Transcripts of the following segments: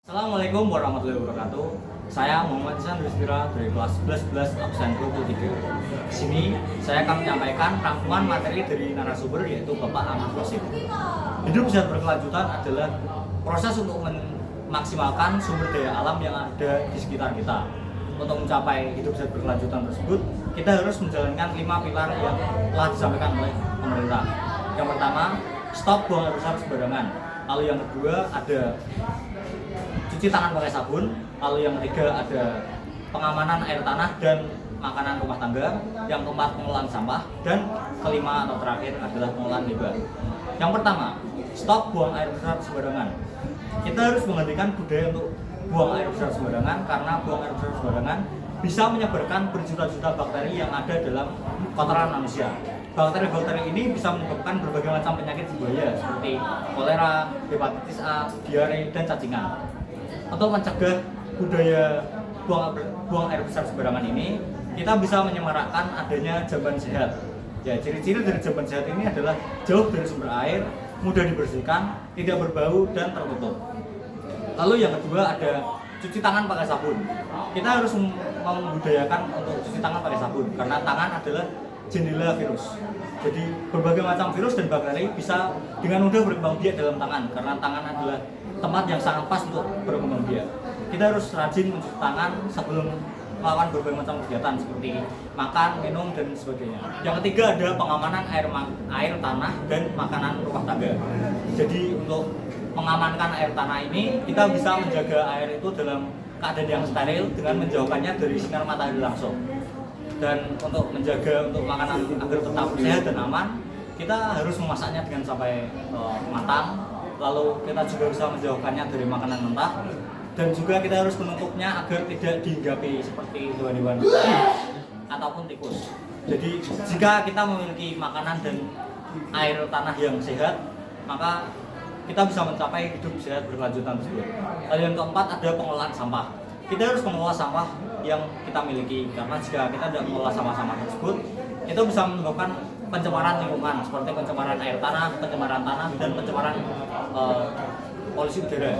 Assalamualaikum warahmatullahi wabarakatuh. Saya Muhammad Ihsan Rizkira dari kelas 11 absen 23. Di sini saya akan menyampaikan rangkuman materi dari narasumber yaitu Bapak Ahmad Qasim. Hidup sehat berkelanjutan adalah proses untuk memaksimalkan sumber daya alam yang ada di sekitar kita. Untuk mencapai hidup sehat berkelanjutan tersebut, kita harus menjalankan 5 pilar yang telah disampaikan oleh pemerintah. Yang pertama, stop buang air besar sembarangan. Lalu yang kedua ada cuci tangan pakai sabun. Lalu yang ketiga ada pengamanan air tanah dan makanan rumah tangga. Yang keempat pengolahan sampah. Dan kelima atau terakhir adalah pengolahan limbah. Yang pertama, stop buang air besar sembarangan. Kita harus menghentikan budaya untuk buang air besar sembarangan, karena buang air besar sembarangan bisa menyebarkan berjuta-juta bakteri yang ada dalam kotoran manusia. Bakteri-bakteri ini bisa menyebabkan berbagai macam penyakit berbahaya seperti kolera, hepatitis A, diare, dan cacingan. Untuk mencegah budaya buang air besar sembarangan ini, kita bisa menyemarakkan adanya jamban sehat. Ya, ciri-ciri dari jamban sehat ini adalah jauh dari sumber air, mudah dibersihkan, tidak berbau, dan tertutup. Lalu yang kedua ada cuci tangan pakai sabun. Kita harus membudayakan untuk cuci tangan pakai sabun, karena tangan adalah jendela virus. Jadi berbagai macam virus dan bakteri bisa dengan mudah berkembang biak dalam tangan, karena tangan adalah tempat yang sangat pas untuk berkembang biak. Kita harus rajin mencuci tangan sebelum melakukan berbagai macam kegiatan seperti makan, minum, dan sebagainya. Yang ketiga ada pengamanan air tanah dan makanan rumah tangga. Jadi untuk mengamankan air tanah ini, kita bisa menjaga air itu dalam keadaan yang steril dengan menjauhkannya dari sinar matahari langsung. Dan untuk menjaga untuk makanan agar tetap sehat dan aman, kita harus memasaknya dengan sampai matang. Lalu kita juga bisa menjauhkannya dari makanan mentah, dan juga kita harus menutupnya agar tidak dihinggapi seperti hewan-hewan ataupun tikus. Jadi jika kita memiliki makanan dan air tanah yang sehat, maka kita bisa mencapai hidup sehat berkelanjutan tersebut. Lalu yang keempat ada pengolahan sampah. Kita harus mengelola sampah yang kita miliki, karena jika kita tidak mengelola sampah-sampah tersebut, itu bisa menyebabkan pencemaran lingkungan seperti pencemaran air tanah, pencemaran tanah, dan pencemaran polusi udara.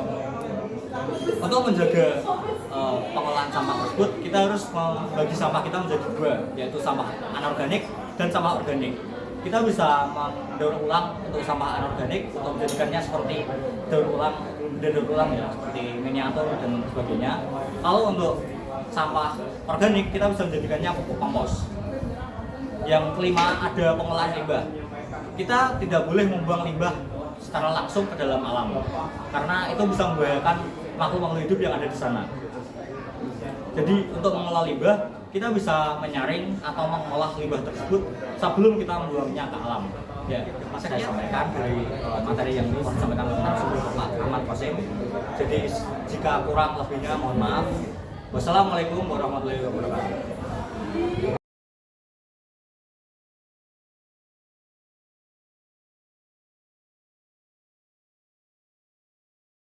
Untuk menjaga pengolahan sampah tersebut, kita harus membagi sampah kita menjadi dua, yaitu sampah anorganik dan sampah organik. Kita bisa mendaur ulang untuk sampah anorganik untuk menjadikannya seperti daur ulang ya, seperti miniatur dan sebagainya. Lalu untuk sampah organik kita bisa menjadikannya pupuk kompos. Yang kelima ada pengolahan limbah. Kita tidak boleh membuang limbah secara langsung ke dalam alam, karena itu bisa membahayakan makhluk-makhluk hidup yang ada di sana. Jadi untuk mengolah limbah, kita bisa menyaring atau mengolah limbah tersebut sebelum kita membuangnya ke alam. Ya, saya sampaikan dari materi yang disampaikan oleh narasumber Bapak Ahmad Qasim. Jadi jika kurang lebihnya mohon maaf. Wassalamualaikum warahmatullahi wabarakatuh.